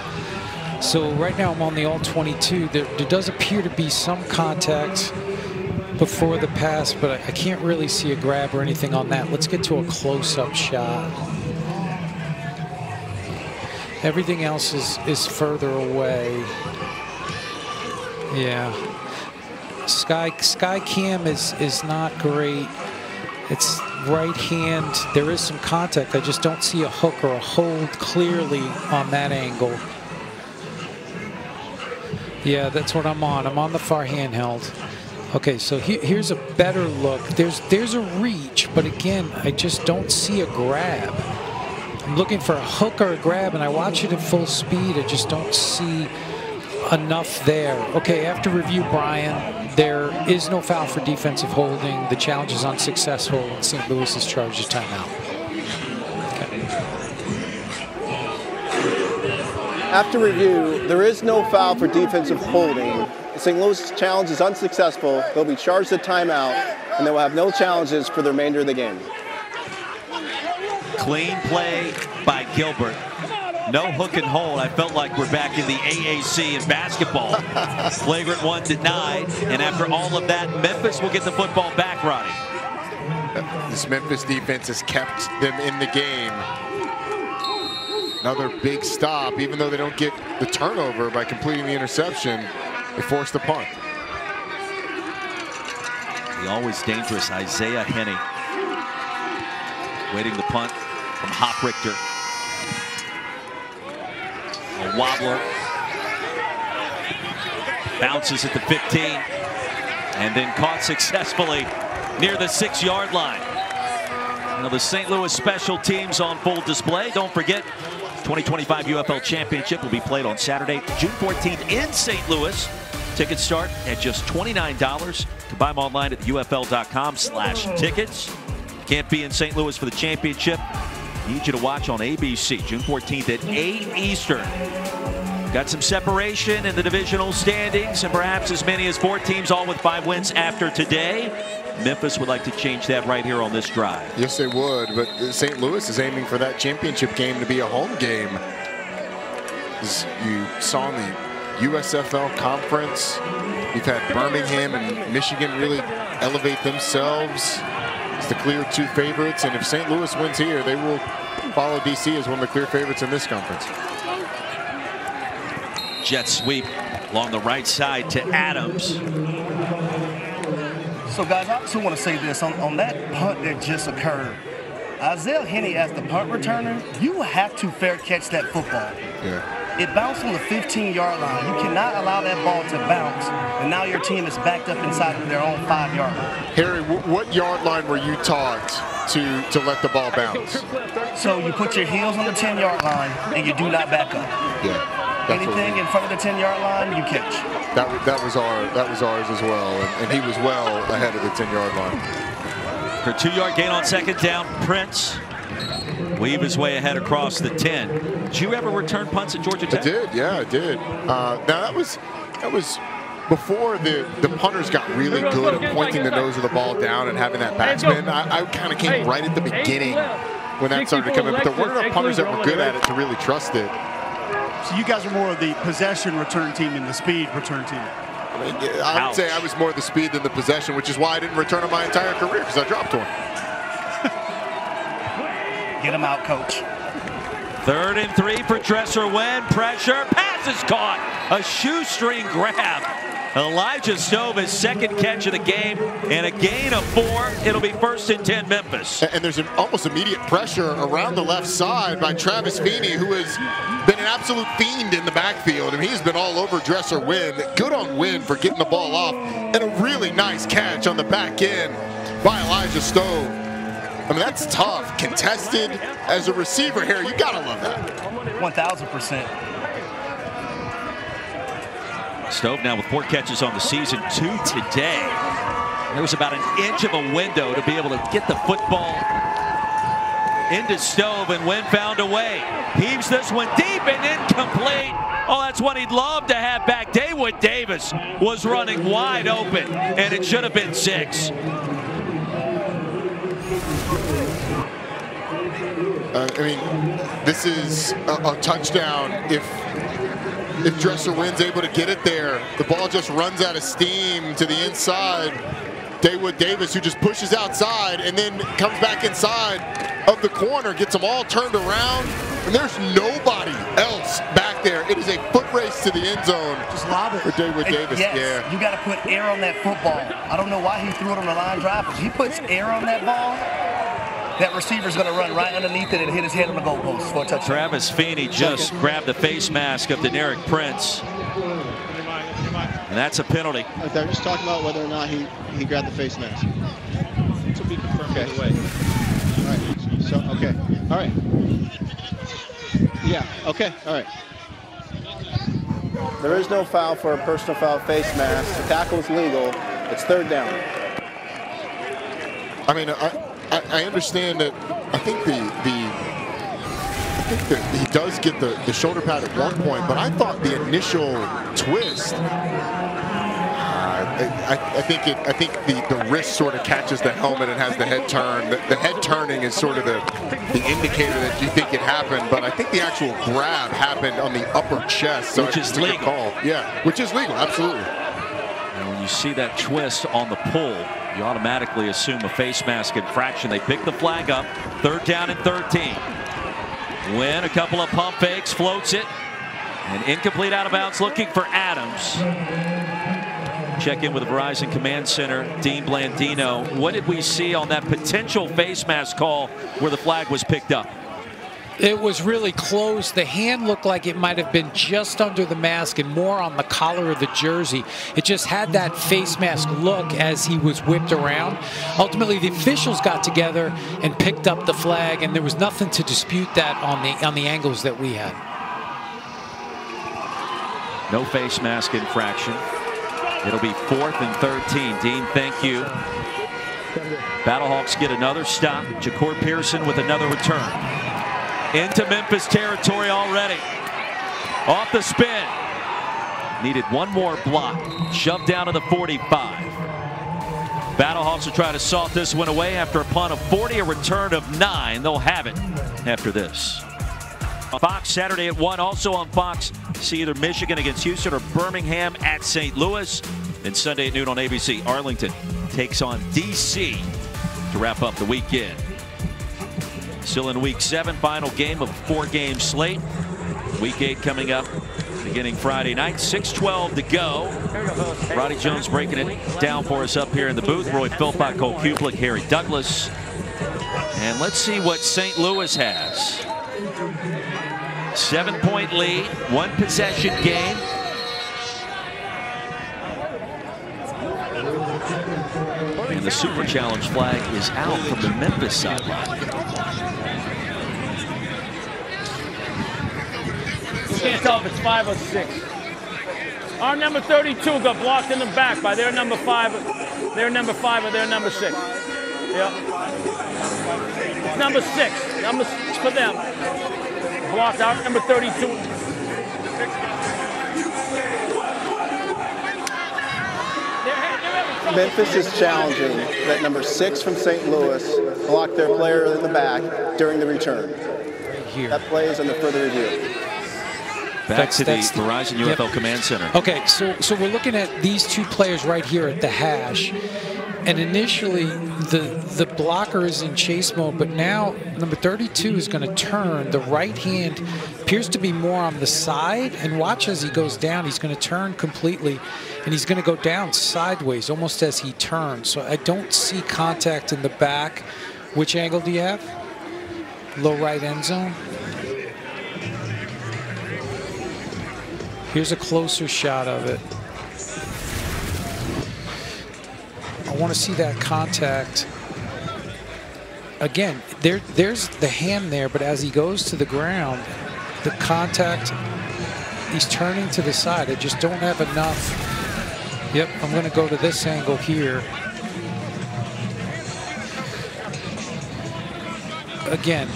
So right now I'm on the all-22. There does appear to be some contact before the pass, but I can't really see a grab or anything on that. Let's get to a close-up shot. Everything else is further away. Yeah. Sky cam is not great. It's right hand. There is some contact. I just don't see a hook or a hold clearly on that angle. Yeah, that's what I'm on. I'm on the far handheld. Okay, so here's a better look. There's a reach, but again, I just don't see a grab. I'm looking for a hook or a grab, and I watch it at full speed. I just don't see enough there. Okay, after review, Brian, There is no foul for defensive holding. The challenge is unsuccessful, and St. Louis is charged a timeout. After review, there is no foul for defensive holding. The St. Louis challenge is unsuccessful. They'll be charged a timeout, and they will have no challenges for the remainder of the game. Clean play by Gilbert. No hook and hold. I felt like we're back in the AAC in basketball. Flagrant one denied, and after all of that, Memphis will get the football back, Ronnie. This Memphis defense has kept them in the game. Another big stop, even though they don't get the turnover by completing the interception, they force the punt. The always dangerous Isaiah Henney. Waiting the punt from Hoprichter. A wobbler. Bounces at the 15. And then caught successfully near the 6-yard line. Now the St. Louis special teams on full display. Don't forget, 2025 UFL Championship will be played on Saturday, June 14th in St. Louis. Tickets start at just $29. You can buy them online at ufl.com/tickets. Can't be in St. Louis for the championship. Need you to watch on ABC, June 14th at 8 Eastern. Got some separation in the divisional standings, and perhaps as many as 4 teams, all with 5 wins after today. Memphis would like to change that right here on this drive. Yes, they would, but St. Louis is aiming for that championship game to be a home game. As you saw in the USFL conference, you've had Birmingham and Michigan really elevate themselves as the clear 2 favorites, and if St. Louis wins here, they will follow DC as one of the clear favorites in this conference. Jet sweep along the right side to Adams. So, guys, I also want to say this. On that punt that just occurred, Isaiah Henney, as the punt returner, you have to fair catch that football. Yeah. It bounced on the 15-yard line. You cannot allow that ball to bounce, and now your team is backed up inside of their own 5-yard line. Harry, what yard line were you taught to let the ball bounce? So you put your heels on the 10-yard line, and you do not back up. Yeah. Anything in front of the 10-yard line, you catch. That was ours as well, and he was well ahead of the 10-yard line. For a 2-yard gain on second down, Prince weave his way ahead across the 10. Did you ever return punts at Georgia Tech? I did, yeah, I did. Now that was before the punters got really good at pointing the nose of the ball down and having that backspin. I kind of came right at the beginning when that started to come in, but there weren't enough punters that were good at it to really trust it. So you guys are more of the possession return team than the speed return team. I would say I was more the speed than the possession, which is why I didn't return in my entire career, because I dropped one. Get him out, coach. 3rd and 3 for Dresser Wen. Pressure. Pass is caught. A shoestring grab. Elijah Stove, his 2nd catch of the game, and a gain of 4. It'll be 1st and 10 Memphis. And there's an almost immediate pressure around the left side by Travis Feeney, who has been an absolute fiend in the backfield. I mean, he's been all over Dresser Wen. Good on Wen for getting the ball off, and a really nice catch on the back end by Elijah Stove. I mean, that's tough. Contested as a receiver here. You gotta love that. 1,000%. Stove now with 4 catches on the season, 2 today. There was about an inch of a window to be able to get the football into Stove, and Wen found a way. Heaves this one deep and incomplete. Oh, that's what he'd love to have back. Dawood Davis was running wide open, and it should have been 6. I mean, this is a touchdown if Dresser Wen's able to get it there. The ball just runs out of steam to the inside. Dawood Davis, who just pushes outside and then comes back inside of the corner, gets them all turned around, and there's nobody else back there. It is a foot race to the end zone. Just lob it for Dawood Davis. Yes, yeah. You got to put air on that football. I don't know why he threw it on the line drive, but he puts air on that ball. That receiver's going to run right underneath it and hit his head on the goalpost for a touchdown. Travis Feeney just grabbed the face mask of Deneric Prince. And that's a penalty. They're just talking about whether or not he grabbed the face mask. This will be confirmed either way. All right. So, okay. All right. Yeah. Okay. All right. There is no foul for a personal foul face mask. The tackle is legal. It's 3rd down. I mean, I understand that. I think that he does get the shoulder pad at one point, but I thought the initial twist. I think the wrist sort of catches the helmet and has the head turn. The head turning is sort of the indicator that you think it happened, but I think the actual grab happened on the upper chest, so which is legal. Yeah, which is legal, absolutely. And when you see that twist on the pull, you automatically assume a face mask infraction. They pick the flag up. 3rd down and 13. Win a couple of pump fakes, floats it, and incomplete out of bounds, looking for Adams. Check in with the Verizon Command Center, Dean Blandino. What did we see on that potential face mask call where the flag was picked up? It was really close. The hand looked like it might have been just under the mask and more on the collar of the jersey. It just had that face mask look as he was whipped around. Ultimately, the officials got together and picked up the flag, and there was nothing to dispute that on the angles that we had. No face mask infraction. It'll be 4th and 13. Dean, thank you. Battlehawks get another stop. Ja'Cour Pearson with another return. Into Memphis territory already. Off the spin. Needed one more block. Shoved down to the 45. Battlehawks will try to salt this one away after a punt of 40, a return of 9. They'll have it after this. Fox Saturday at 1. Also on Fox, see either Michigan against Houston or Birmingham at St. Louis. And Sunday at noon on ABC, Arlington takes on DC to wrap up the weekend. Still in week 7, final game of a 4-game slate. Week 8 coming up beginning Friday night. 6:12 to go. Roddy Jones breaking it down for us up here in the booth. Roy Philpott, Cole Kuplik, Harry Douglas. And let's see what St. Louis has. 7-point lead, 1 possession game. And the Super Challenge flag is out from the Memphis sideline. You can't tell if it's 5 or 6. Our number 32 got blocked in the back by their number 5. Their number 5 or their number 6. Yep. Number 6. Number 6 for them. Blocked out number 32. Memphis is challenging that number 6 from St. Louis blocked their player in the back during the return. That play is under further review. Back to the Verizon UFL Command Center. Okay, so we're looking at these 2 players right here at the hash. And initially, the blocker is in chase mode, but now number 32 is going to turn. The right hand appears to be more on the side, and watch as he goes down. He's going to turn completely, and he's going to go down sideways, almost as he turns. So I don't see contact in the back. Which angle do you have? Low right end zone. Here's a closer shot of it. I want to see that contact. Again, there's the hand there, but as he goes to the ground, the contact, he's turning to the side. I just don't have enough. Yep, I'm going to go to this angle here. Again,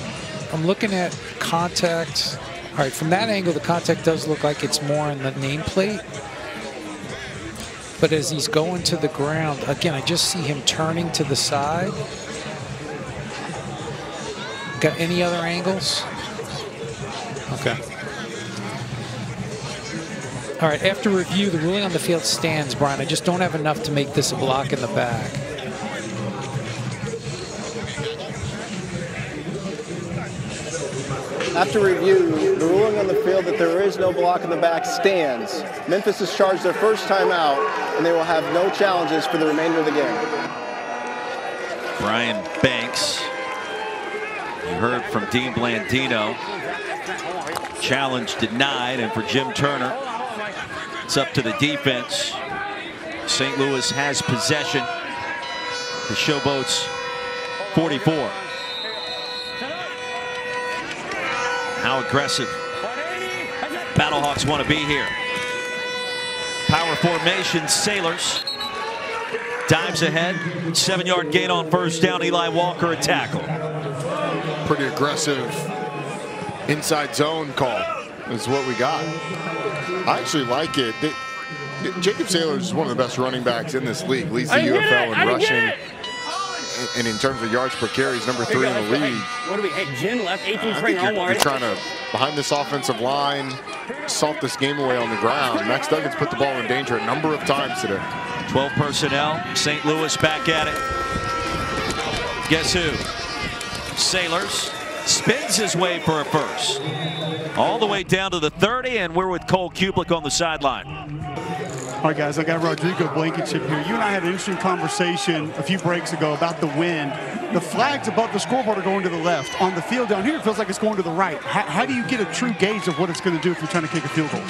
I'm looking at contact. All right, from that angle, the contact does look like it's more in the nameplate. But as he's going to the ground, again, I just see him turning to the side. Got any other angles? Okay. All right, after review, the ruling on the field stands, Brian. I just don't have enough to make this a block in the back. After review, the ruling on the field that there is no block in the back stands. Memphis has charged their first timeout, and they will have no challenges for the remainder of the game. Brian Banks. You heard from Dean Blandino. Challenge denied, and for Jim Turner, it's up to the defense. St. Louis has possession. The Showboats 44. How aggressive Battlehawks want to be here. formation. Sailors dives ahead. 7-yard gain on first down. Eli Walker a tackle. Pretty aggressive inside zone call is what we got. I actually like it. Jacob Sailors is one of the best running backs in this league. Leads the UFL in rushing. And in terms of yards per carry, he's number 3 in the league. What do we? Hey, Jin left 18 spring You're trying to, behind this offensive line, salt this game away on the ground. Max Duggan's put the ball in danger a number of times today. 12 personnel. St. Louis back at it. Guess who? Sailors spins his way for a first. All the way down to the 30, and we're with Cole Kublik on the sideline. All right, guys, I got Rodrigo Blankenship here. You and I had an interesting conversation a few breaks ago about the wind. The flags above the scoreboard are going to the left. On the field down here, it feels like it's going to the right. How do you get a true gauge of what it's going to do if you're trying to kick a field goal?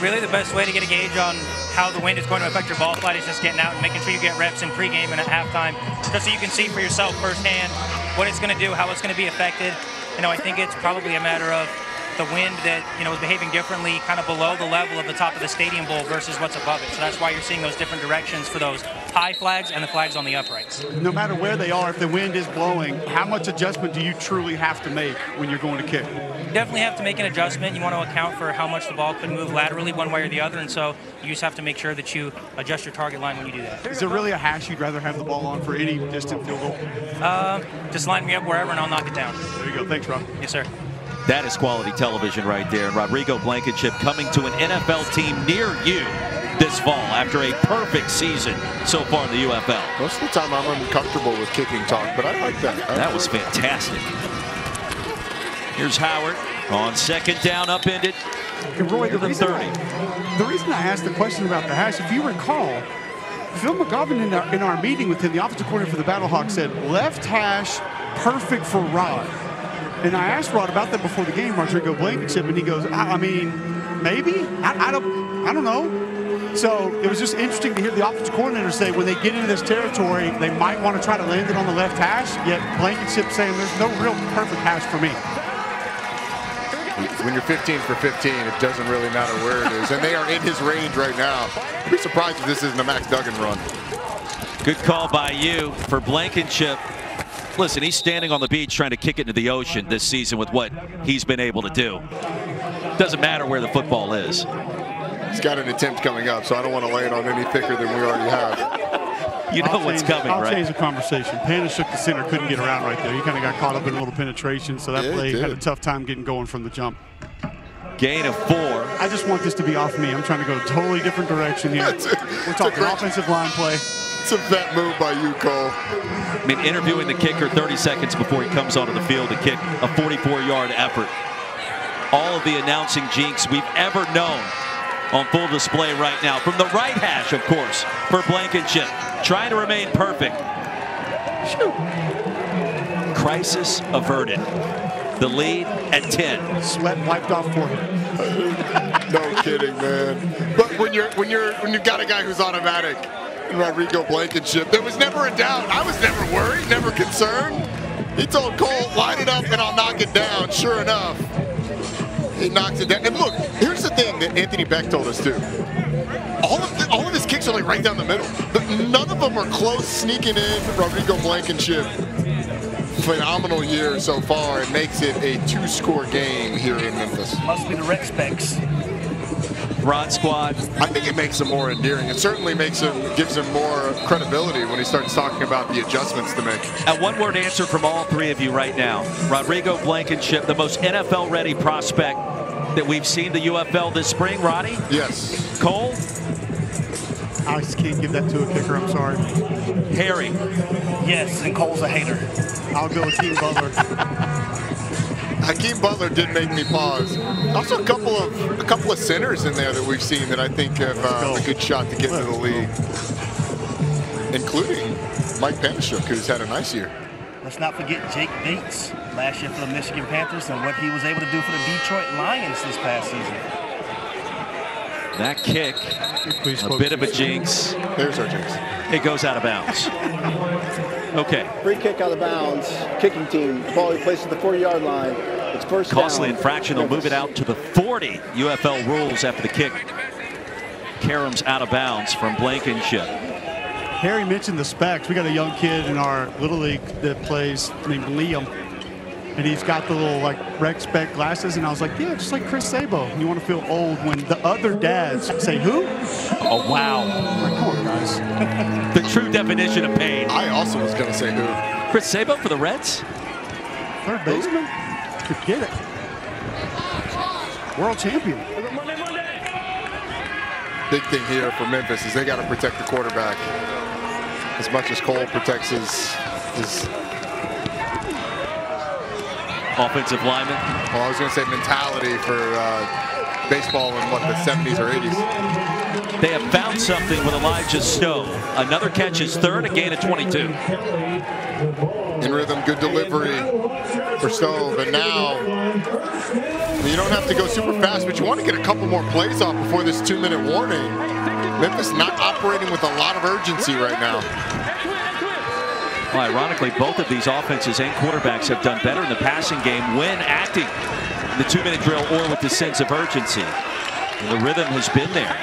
Really, the best way to get a gauge on how the wind is going to affect your ball flight is just getting out and making sure you get reps in pregame and at halftime, just so you can see for yourself firsthand what it's going to do, how it's going to be affected. I think it's probably a matter of the wind that is behaving differently kind of below the level of the top of the stadium bowl versus what's above it. So that's why you're seeing those different directions for those high flags and the flags on the uprights. No matter where they are, if the wind is blowing, how much adjustment do you truly have to make when you're going to kick? You definitely have to make an adjustment. You want to account for how much the ball could move laterally one way or the other, and so you just have to make sure that you adjust your target line when you do that. Is there really a hash you'd rather have the ball on for any distant field goal? Just line me up wherever and I'll knock it down. There you go. Thanks, Rob. Yes, sir. That is quality television right there. Rodrigo Blankenship coming to an NFL team near you this fall after a perfect season so far in the UFL. Most of the time I'm uncomfortable with kicking talk, but I like that. That was fantastic. Here's Howard on second down, upended. And Roy, the reason I asked the question about the hash, if you recall, Phil McGovern in our meeting with him, the offensive coordinator for the Battlehawks, said left hash perfect for Rod. And I asked Rod about that before the game, Rodrigo Blankenship, and he goes, I mean, maybe? I don't know. So it was just interesting to hear the offensive coordinator say when they get into this territory, they might want to try to land it on the left hash, yet Blankenship saying there's no real perfect hash for me. When you're 15 for 15, it doesn't really matter where it is. And they are in his range right now. I'd be surprised if this isn't a Max Duggan run. Good call by you for Blankenship. Listen, he's standing on the beach trying to kick it into the ocean this season with what he's been able to do. Doesn't matter where the football is. He's got an attempt coming up, so I don't want to lay it on any thicker than we already have. You know what's coming, right? I'll change the conversation. Pana shook the center, couldn't get around right there. He kind of got caught up in a little penetration, so that play had a tough time getting going from the jump. Gain of 4. I just want this to be off me. I'm trying to go a totally different direction here. We're talking offensive line play. It's a vet move by you, Cole. I mean, interviewing the kicker 30 seconds before he comes onto the field to kick a 44-yard effort. All of the announcing jinx we've ever known on full display right now. From the right hash, of course, for Blankenship. Trying to remain perfect. Crisis averted. The lead at 10. Sweat wiped off for him. No kidding, man. But when you've got a guy who's automatic, Rodrigo Blankenship, there was never a doubt. I was never worried, never concerned. He told Cole, line it up and I'll knock it down. Sure enough, he knocks it down. And look, here's the thing that Anthony Beck told us too. All of his kicks are like right down the middle. None of them are close sneaking in. Rodrigo Blankenship, phenomenal year so far. It makes it a 2-score game here in Memphis. Must be the rec specs. Rod Squad. I think it makes him more endearing. It certainly gives him more credibility when he starts talking about the adjustments to make. A one-word answer from all three of you right now. Rodrigo Blankenship, the most NFL-ready prospect that we've seen the UFL this spring. Roddy? Yes. Cole? I just can't give that to a kicker, I'm sorry. Harry? Yes, and Cole's a hater. I'll go with Hakeem Butler. Hakeem Butler did make me pause. Also a couple of centers in there that we've seen that I think have a good shot to get into the league, including Mike Panashuk, who's had a nice year. Let's not forget Jake Bates last year for the Michigan Panthers and what he was able to do for the Detroit Lions this past season. That kick, a bit of a jinx. There's our jinx. It goes out of bounds. Okay. Free kick out of bounds. Kicking team. Ball placed at the 40-yard line. It's first down. Costly infraction. They'll move it out to the 40. UFL rules after the kick. Karams out of bounds from Blankenship. Harry mentioned the specs. We got a young kid in our Little League that plays named Liam. And he's got the little like rec spec glasses. And I was like, yeah, just like Chris Sabo. You want to feel old when the other dads say, who? Oh, wow. Like, come on, guys. The true definition of pain. I also was going to say who. Chris Sabo for the Reds? Third baseman? Forget it. World champion. Big thing here for Memphis is they got to protect the quarterback as much as Cole protects his offensive lineman. Well, I was going to say mentality for baseball in what, the 70s or 80s. They have found something with Elijah Stowe. Another catch is third, a gain of 22. In rhythm, good delivery for Stowe, and now you don't have to go super fast, but you want to get a couple more plays off before this 2-minute warning. Memphis not operating with a lot of urgency right now. Well, ironically, both of these offenses and quarterbacks have done better in the passing game when acting in the 2-minute drill or with the sense of urgency. And the rhythm has been there.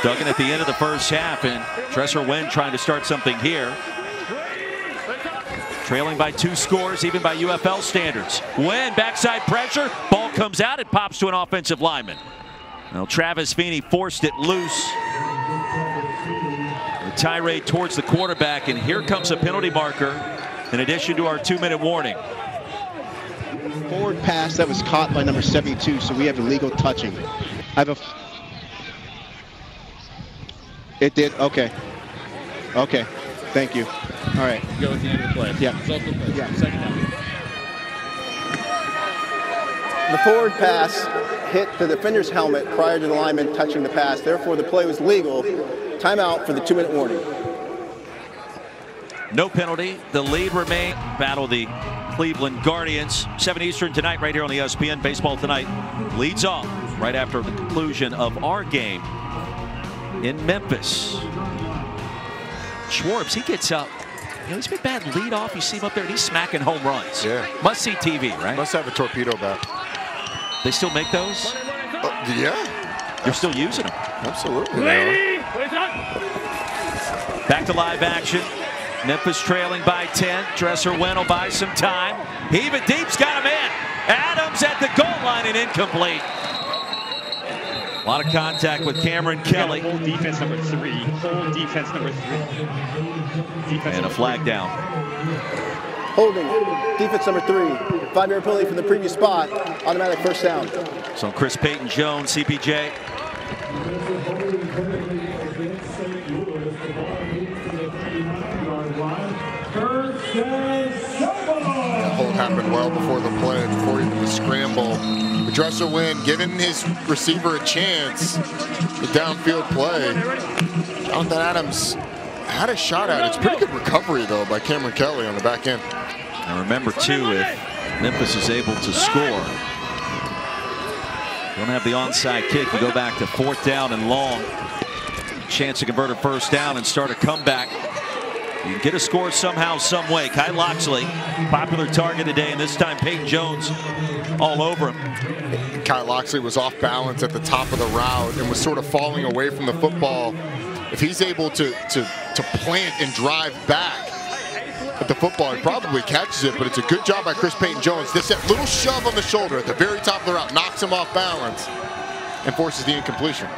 Duggan at the end of the first half, and Dresser Wen trying to start something here. Trailing by 2 scores, even by UFL standards. Wen, backside pressure, ball comes out, it pops to an offensive lineman. Well, Travis Feeney forced it loose. The tirade towards the quarterback, and here comes a penalty marker in addition to our 2-minute warning. Forward pass that was caught by number 72, so we have illegal touching. I have a... It did? Okay. Okay. Thank you. All right. Go at the end of the play. Yeah. Yeah. Second down. The forward pass hit the defender's helmet prior to the lineman touching the pass. Therefore, the play was legal. Timeout for the 2-minute warning. No penalty. The lead remains. Battle the Cleveland Guardians. 7 Eastern tonight right here on ESPN. Baseball Tonight leads off right after the conclusion of our game in Memphis. Schwartz, he gets up. You know, he's been bad lead off. You see him up there, and he's smacking home runs. Yeah. Must see TV, right? Must have a torpedo bat. They still make those? Yeah. You're still using them. Absolutely. Back to live action. Memphis trailing by 10. Dresser Wen will buy some time. Heave it deep's got him in. Adams at the goal line and incomplete. A lot of contact with Cameron Kelly. Hold defense number 3. Hold defense number 3. Defense and a flag down. Holding defense number 3. 5-yard penalty from the previous spot. Automatic first down. So Chris Peyton Jones, CPJ. That hold happened well before the play, before even the scramble. The Dresser Wen giving his receiver a chance. The downfield play. Jonathan Adams had a shot at it. It's pretty good recovery, though, by Cameron Kelly on the back end. And remember, too, if Memphis is able to score, don't have the onside kick. You go back to 4th down and long. Chance to convert a first down and start a comeback. You can get a score somehow, some way. Kai Loxley, popular target today, and this time Peyton Jones all over him. Kai Loxley was off balance at the top of the route and was sort of falling away from the football. If he's able to plant and drive back at the football, he probably catches it, but it's a good job by Chris Peyton Jones. This little shove on the shoulder at the very top of the route knocks him off balance and forces the incompletion.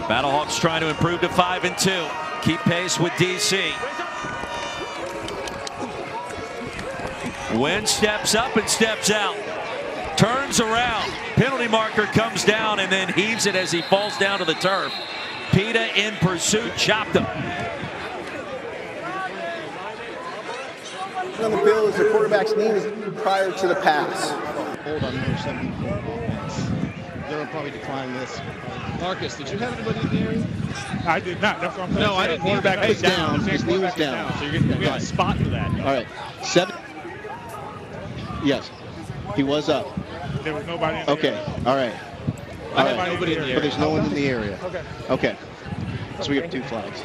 Battlehawks trying to improve to 5-2. Keep pace with DC. Wen steps up and steps out. Turns around. Penalty marker comes down and then heaves it as he falls down to the turf. Pita in pursuit, chopped him. On the field is the quarterback's knees prior to the pass. Hold on number 74. They'll probably decline this. Marcus, did you have anybody in the area? I did not. That's what I'm saying. No, I didn't. Quarterback He's down. His knee was down. down. So you're getting, we got a spot for that. All right. 7. Yes. He was up. There was nobody in the Okay. area. All right. All right. Nobody in the area. But there's no one in the area. Okay. Okay. So we have 2 flags.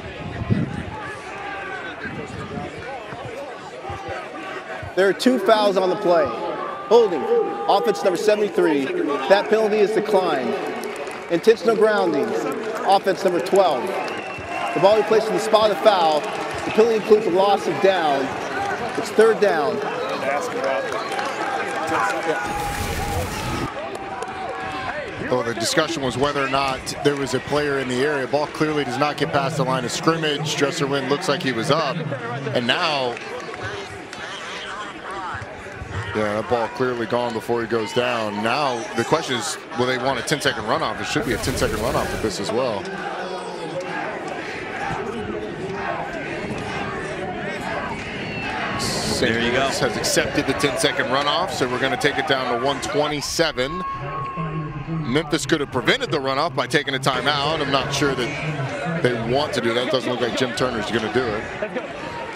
There are 2 fouls on the play. Holding, offense number 73. That penalty is declined. Intentional grounding, offense number 12. The ball replaced in the spot of the foul. The penalty includes a loss of down. It's 3rd down. Well, the discussion was whether or not there was a player in the area. Ball clearly does not get past the line of scrimmage. Dresser Wynn looks like he was up. And now, yeah, that ball clearly gone before he goes down. Now the question is, will they want a 10-second runoff? It should be a 10-second runoff with this as well. There you go. Has accepted the 10-second runoff, so we're going to take it down to 127. Memphis could have prevented the runoff by taking a timeout. I'm not sure that they want to do that. It doesn't look like Jim Turner's going to do it.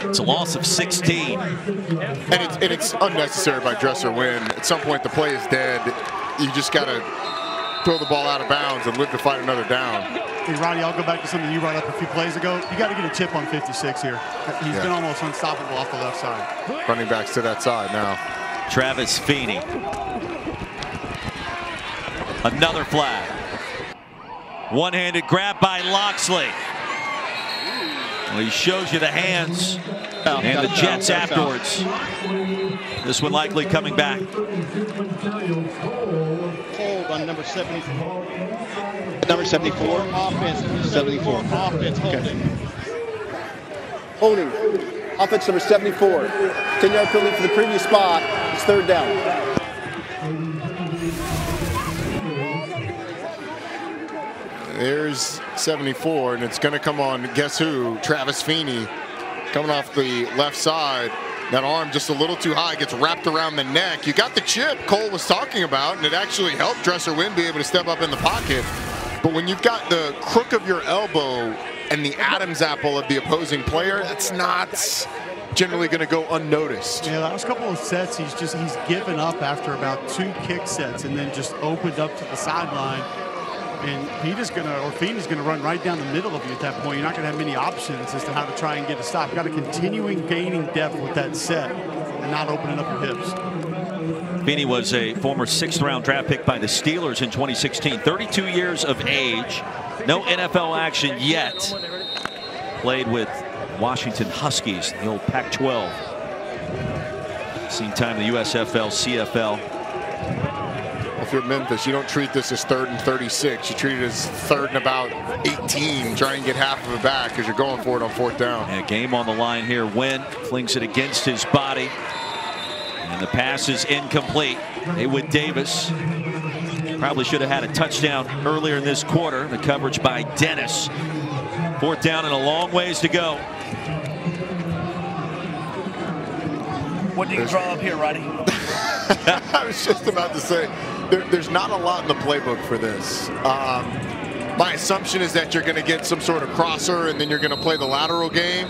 It's a loss of 16. And it's unnecessary by Dresser Wynn. At some point, the play is dead. You just got to throw the ball out of bounds and live to fight another down. Hey, Roddy, I'll go back to something you brought up a few plays ago. You got to get a chip on 56 here. He's been almost unstoppable off the left side. Running backs to that side now. Travis Feeney. Another flag. One-handed grab by Loxley. Well, he shows you the hands and the Jets afterwards. This one likely coming back. Hold on number 74. Number 74. Offense. 74. Offense holding. Holding. Offense number 74. 10-yard penalty for the previous spot. It's 3rd down. There's 74, and it's going to come on, guess who? Travis Feeney coming off the left side. That arm just a little too high, gets wrapped around the neck. You got the chip Cole was talking about, and it actually helped Dresser Wynn be able to step up in the pocket. But when you've got the crook of your elbow and the Adam's apple of the opposing player, it's not generally going to go unnoticed. Yeah, last couple of sets, he's given up after about 2 kick sets and then just opened up to the sideline. And Feeney's gonna run right down the middle of you at that point. You're not gonna have many options as to how to try and get a stop. You got to continuing gaining depth with that set and not opening up your hips. Feeney was a former 6th-round draft pick by the Steelers in 2016. 32 years of age. No NFL action yet. Played with Washington Huskies, the old Pac-12. Seen time in the USFL, CFL. If you're Memphis, you don't treat this as 3rd and 36. You treat it as 3rd and about 18. Try and get half of it back because you're going for it on 4th down. And a game on the line here. Wynn flings it against his body. And the pass is incomplete. Haywood Davis probably should have had a touchdown earlier in this quarter. The coverage by Dennis. 4th down and a long ways to go. What do you draw up here, Roddy? I was just about to say, there's not a lot in the playbook for this. My assumption is that you're going to get some sort of crosser and then you're going to play the lateral game,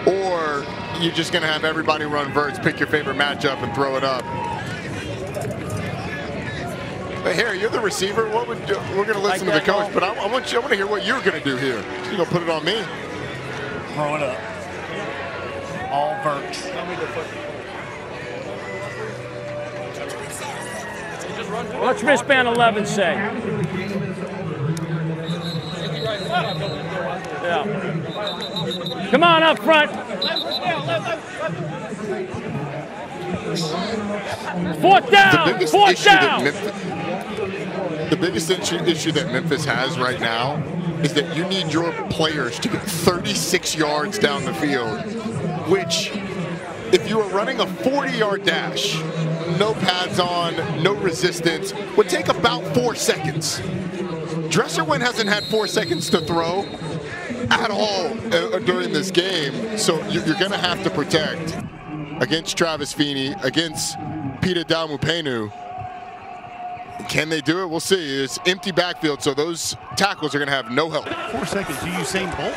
or you're just going to have everybody run verts, pick your favorite matchup and throw it up. But here, you're the receiver. What would we're going to listen to the coach, but I want to hear what you're going to do here. You're going to put it on me. Throw it up. All verts. What's wristband 11 say? Yeah. Come on up front. 4th down. 4th down. The biggest issue that Memphis has right now is that you need your players to get 36 yards down the field, which, if you were running a 40-yard dash, no pads on, no resistance, would take about 4 seconds. Dresser Wynn hasn't had 4 seconds to throw at all during this game, so you're going to have to protect against Travis Feeney, against Peter Dalmupenu. Can they do it? We'll see. It's empty backfield, so those tackles are going to have no help. 4 seconds, you Usain Bolt?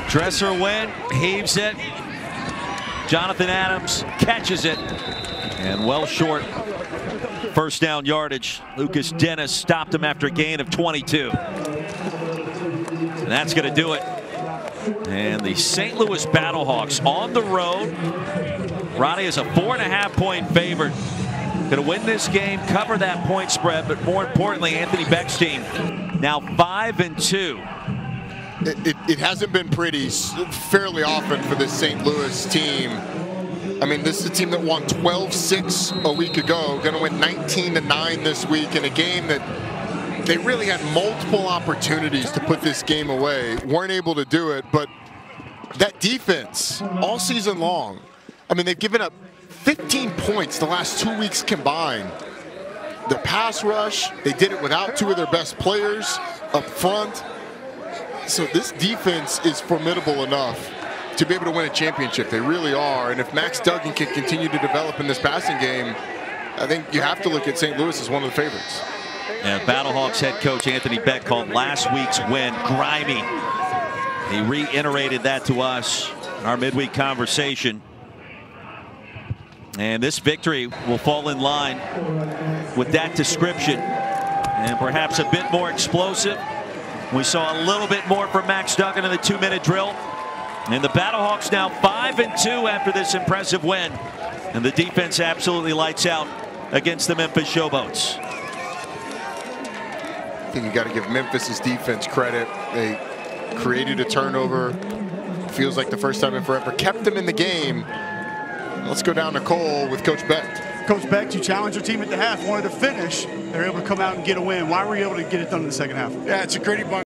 Dresser Wynn heaves it. Jonathan Adams catches it. And well short. 1st down yardage. Lucas Dennis stopped him after a gain of 22. And that's going to do it. And the St. Louis Battlehawks on the road. Roddy is a 4.5-point favorite Going to win this game, cover that point spread, but more importantly, Anthony Beck's team now 5-2. It hasn't been pretty fairly often for this St. Louis team. I mean, this is a team that won 12-6 a week ago, going to win 19-9 this week in a game that they really had multiple opportunities to put this game away. Weren't able to do it, but that defense all season long, I mean, they've given up 15 points the last 2 weeks combined. The pass rush, they did it without two of their best players up front. So this defense is formidable enough to be able to win a championship. They really are. And if Max Duggan can continue to develop in this passing game, I think you have to look at St. Louis as one of the favorites. Yeah, Battlehawks head coach Anthony Beck called last week's win grimy. He reiterated that to us in our midweek conversation. And this victory will fall in line with that description, and perhaps a bit more explosive. We saw a little bit more from Max Duggan in the 2-minute drill. And the Battlehawks now 5-2 after this impressive win. And the defense absolutely lights out against the Memphis Showboats. I think you got to give Memphis' defense credit. They created a turnover. Feels like the first time in forever. Kept them in the game. Let's go down to Cole with Coach Beck. Coach Beck, you challenged your team at the half, wanted to finish. They were able to come out and get a win. Why were you able to get it done in the second half? Yeah, it's a gritty bunch.